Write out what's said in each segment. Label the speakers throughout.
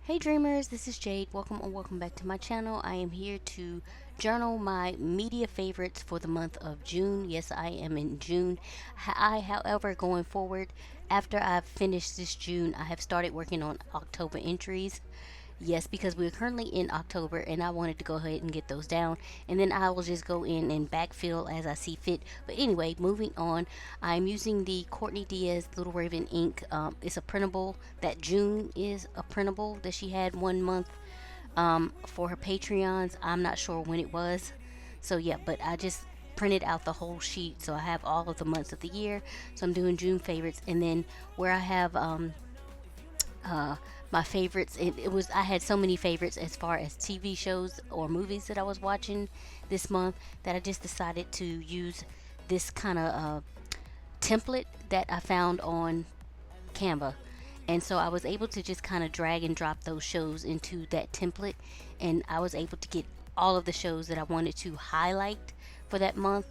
Speaker 1: Hey dreamers, this is Jade. Welcome or welcome back to my channel. I am here to journal my media favorites for the month of June. Yes, I am in June. However, going forward, after I've finished this June, I have started working on October entries. Yes, because we're currently in October and I wanted to go ahead and get those down. And then I will just go in and backfill as I see fit. But anyway, moving on, I'm using the Courtney Diaz Little Raven ink. It's a printable. That June is a printable that she had 1 month for her Patreons. I'm not sure when it was. So yeah, but I just printed out the whole sheet. So I have all of the months of the year. So I'm doing June favorites. And then where I have uh, my favorites. It was I had so many favorites as far as TV shows or movies that I was watching this month that I just decided to use this kind of template that I found on Canva. And so I was able to just kind of drag and drop those shows into that template, and I was able to get all of the shows that I wanted to highlight for that month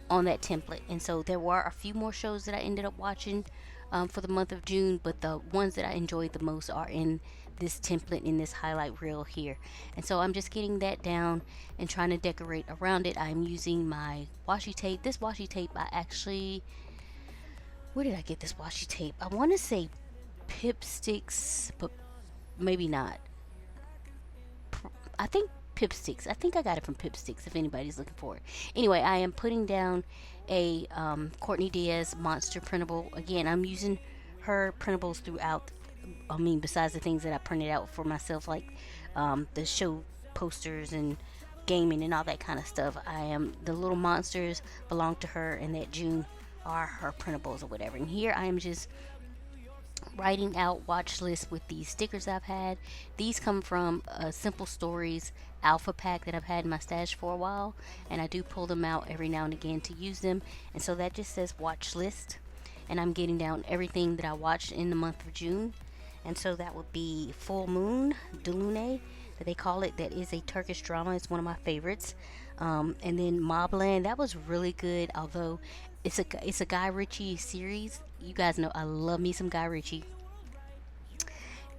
Speaker 1: on that template. And so there were a few more shows that I ended up watching for the month of June, but the ones that I enjoyed the most are in this template in this highlight reel here. And so I'm just getting that down and trying to decorate around it. I'm using my washi tape. This washi tape I actually, where did I get this washi tape? I want to say Pip Sticks, but maybe not. I think Pip Sticks. I think I got it from Pip Sticks if anybody's looking for it. Anyway, I am putting down a Courtney Diaz Monster printable. Again, I'm using her printables throughout. I mean, besides the things that I printed out for myself, like the show posters and gaming and all that kind of stuff. I am the little monsters belong to her, and that June are her printables or whatever. And here I am just writing out watch lists with these stickers I've had. These come from a Simple Stories alpha pack that I've had in my stash for a while, and I do pull them out every now and again to use them. And so that just says watch list, and I'm getting down everything that I watched in the month of June. And so that would be Full Moon, Dulune, that they call it. That is a Turkish drama. It's one of my favorites. And then Mobland, that was really good. Although it's a Guy Ritchie series. You guys know I love me some Guy Ritchie.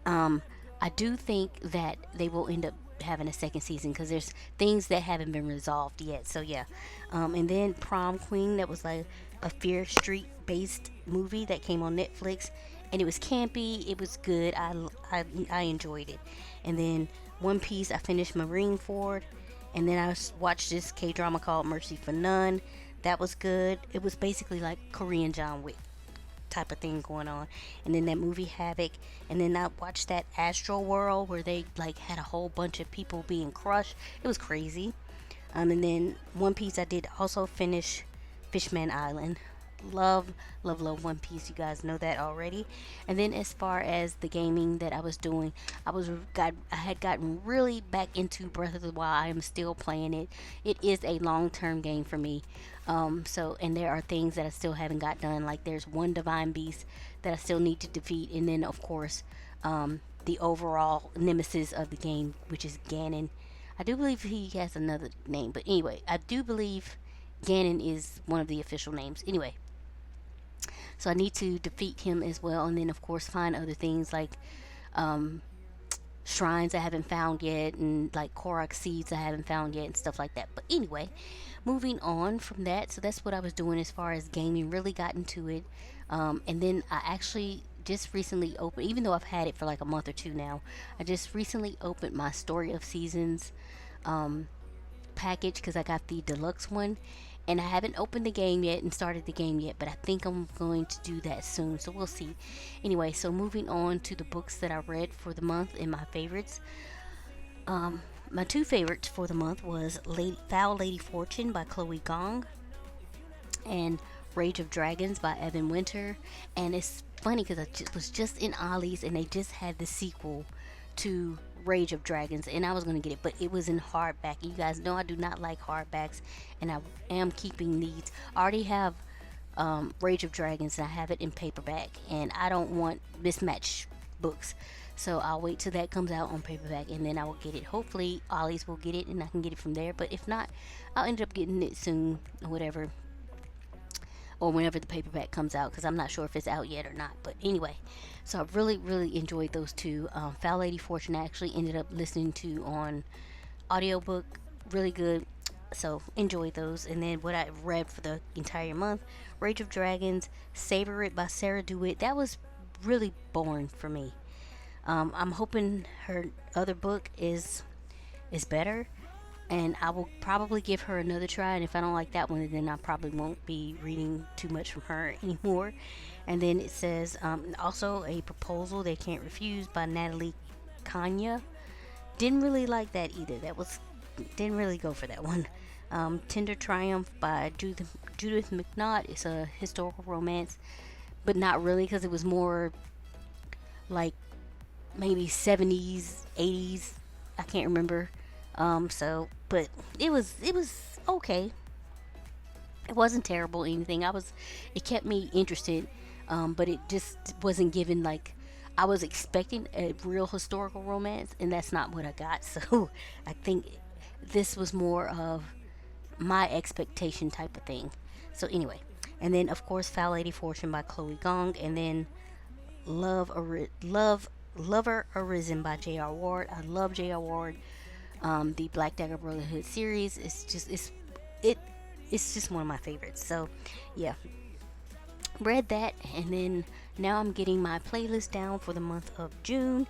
Speaker 1: Um, I do think that they will end up having a second season because there's things that haven't been resolved yet. So yeah, and then Prom Queen, that was like a Fear Street based movie that came on Netflix, and it was campy. It was good. I enjoyed it. And then One Piece, I finished Marineford, and then watched this K drama called Mercy for None. That was good. It was basically like Korean John Wick type of thing going on. And then that movie Havoc, and then I watched that Astro World where they like had a whole bunch of people being crushed. It was crazy. And then One Piece, I did also finish Fishman Island. Love, love, love One Piece. You guys know that already. And then as far as the gaming that I was doing, I had gotten really back into Breath of the Wild. I am still playing it. It is a long term game for me. And there are things that I still haven't got done. Like there's one divine beast that I still need to defeat, and then of course, the overall nemesis of the game, which is Ganon. I do believe he has another name, but anyway, I do believe Ganon is one of the official names. Anyway, so I need to defeat him as well, and then of course find other things like um, shrines I haven't found yet, and like Korok seeds I haven't found yet, and stuff like that. But anyway, moving on from that, so that's what I was doing as far as gaming. Really got into it, and then I actually just recently opened, even though I've had it for like a month or two now. I just recently opened my Story of Seasons um, package because I got the deluxe one, and I haven't opened the game yet and started the game yet, but I think I'm going to do that soon, so we'll see. Anyway, so moving on to the books that I read for the month and my favorites. My two favorites for the month was Foul Lady Fortune by Chloe Gong and Rage of Dragons by Evan Winter. And it's funny because was just in Ollie's and they just had the sequel to Rage of Dragons, and I was going to get it, but it was in hardback. You guys know I do not like hardbacks, and I am keeping these. I already have Rage of Dragons, and I have it in paperback, and I don't want mismatched books. So I'll wait till that comes out on paperback, and then I will get it. Hopefully, Ollie's will get it, and I can get it from there. But if not, I'll end up getting it soon or whatever. or whenever the paperback comes out, because I'm not sure if it's out yet or not. But anyway, so I really enjoyed those two. Foul Lady Fortune I actually ended up listening to on audiobook, really good. So enjoyed those. And then what I read for the entire month, Rage of Dragons, Savor It by Sarah DeWitt. That was really boring for me. I'm hoping her other book is better, and I will probably give her another try. And if I don't like that one, then I probably won't be reading too much from her anymore. And then it says also a proposal they can't refuse by Natalie Kanya. Didn't really like that either. That was didn't really go for that one. Tender Triumph by Judith McNaught. It's a historical romance, but not really, because it was more like maybe 70s, 80s. I can't remember. But it was okay. It wasn't terrible or anything. It kept me interested, but it just wasn't given like I was expecting a real historical romance, and that's not what I got. So I think this was more of my expectation type of thing. So anyway, and then of course Foul Lady Fortune by Chloe Gong, and then Lover Arisen by J.R. Ward. I love J.R. Ward. The Black Dagger Brotherhood series. It it's just one of my favorites. So yeah, read that, and then now I'm getting my playlist down for the month of June.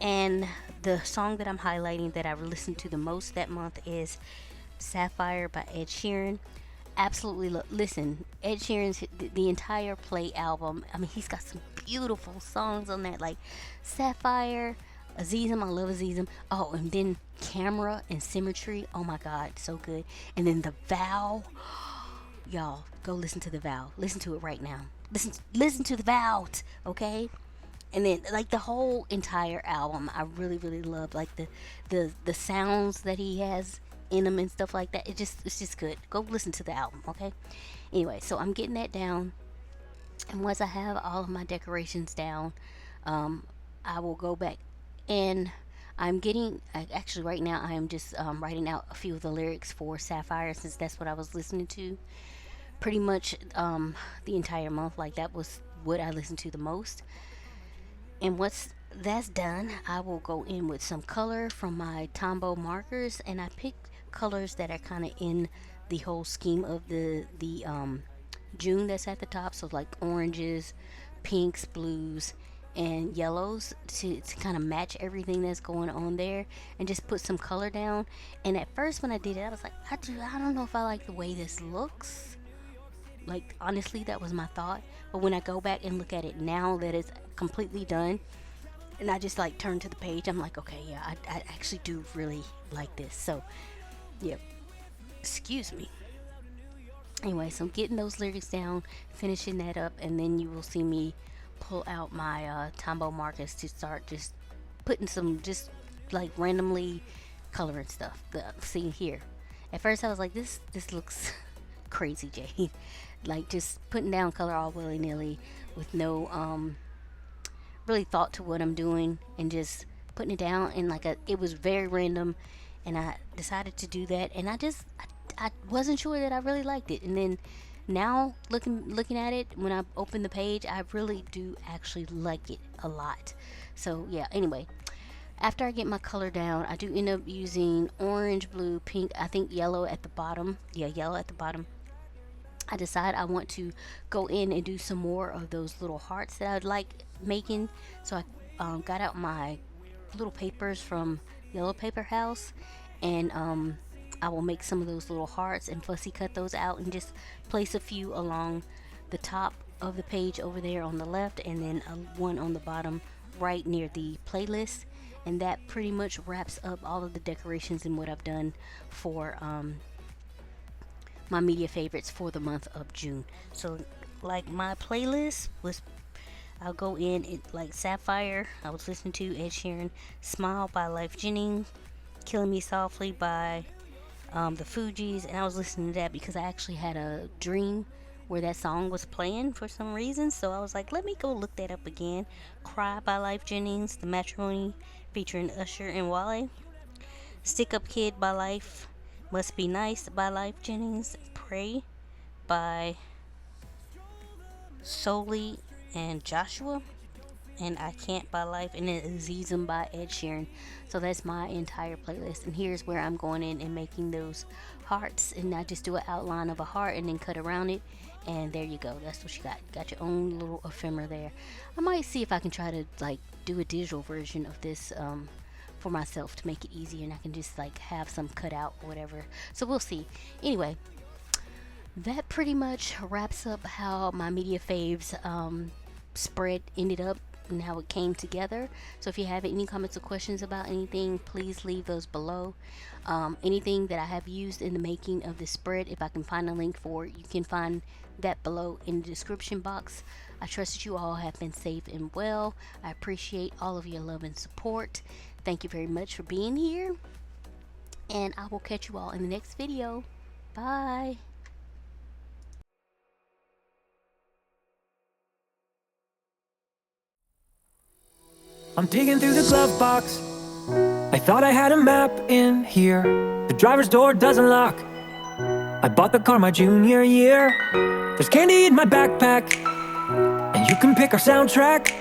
Speaker 1: And the song that I'm highlighting that I listened to the most that month is Sapphire by Ed Sheeran. Absolutely listen, Ed Sheeran's the entire Play album. I mean, he's got some beautiful songs on that, like Sapphire, Azizim. I love Azizim. Oh, and then Camera and Symmetry. Oh my God, so good. And then The Vow. Y'all go listen to The Vow. Listen to it right now. Listen to The Vow. Okay. And then like the whole entire album, I really love like the sounds that he has in them and stuff like that. It's just good. Go listen to the album, okay? Anyway, so I'm getting that down, and once I have all of my decorations down, I will go back, and actually right now I am just writing out a few of the lyrics for Sapphire, since that's what I was listening to pretty much the entire month. Like that was what I listened to the most. And once that's done, I will go in with some color from my Tombow markers, and I picked colors that are kind of in the whole scheme of the June that's at the top. So like oranges, pinks, blues, and yellows to kind of match everything that's going on there, and just put some color down. And at first when I did it, I was like, I don't know if I like the way this looks. Like honestly, that was my thought. But when I go back and look at it now that it's completely done, and I just like turn to the page, I'm like, okay, yeah, I actually do really like this. So yeah, excuse me. Anyway, so I'm getting those lyrics down, finishing that up, and then you will see me pull out my Tombow markers to start just putting some just like randomly coloring stuff. See here. At first I was like, this looks crazy, Jade. Like just putting down color all willy nilly with no really thought to what I'm doing, and just putting it down, and it was very random, and I decided to do that, and I wasn't sure that I really liked it. And then now looking at it, when I open the page, I really do actually like it a lot. So yeah, anyway, after I get my color down, I do end up using orange, blue, pink, I think yellow at the bottom. Yeah, yellow at the bottom. I decide I want to go in and do some more of those little hearts that I'd like making. So I got out my little papers from Yellow Paper House, and I will make some of those little hearts and fussy cut those out, and just place a few along the top of the page over there on the left, and then one on the bottom right near the playlist. And that pretty much wraps up all of the decorations and what I've done for my media favorites for the month of June. So like my playlist was, I'll go in it like Sapphire, I was listening to Ed Sheeran, Smile by Life Jennings, Killing Me Softly by the Fugees, and I was listening to that because I actually had a dream where that song was playing for some reason. So I was like, let me go look that up again. Cry by Life Jennings, The Matrimony featuring Usher and Wale, Stick Up Kid by Life, Must Be Nice by Life Jennings, Pray by Solely and Joshua, and I Can't by Life, and then Azizum by Ed Sheeran. So that's my entire playlist. And here's where I'm going in and making those hearts. And I just do an outline of a heart and then cut around it. And there you go. That's what you got. Got your own little ephemera there. I might see if I can try to like do a digital version of this for myself to make it easier, and I can just like have some cut out or whatever. So we'll see. Anyway, that pretty much wraps up how my media faves spread ended up and how it came together. So if you have any comments or questions about anything, please leave those below. Anything that I have used in the making of this spread, if I can find a link for it, you can find that below in the description box. I trust that you all have been safe and well. I appreciate all of your love and support. Thank you very much for being here, and I will catch you all in the next video. Bye.
Speaker 2: I'm digging through the glove box. I thought I had a map in here. The driver's door doesn't lock. I bought the car my junior year. There's candy in my backpack, and you can pick our soundtrack.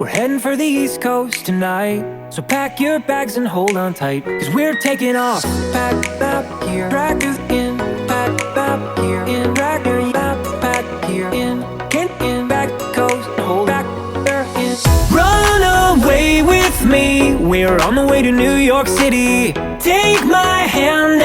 Speaker 2: We're heading for the East Coast tonight, so pack your bags and hold on tight, 'cause we're taking off. Pack map here, track in. Pack map here, in. Track map, pack here, in. Back coast, hold back there in. Run away with me, we're on the way to New York City. Take my hand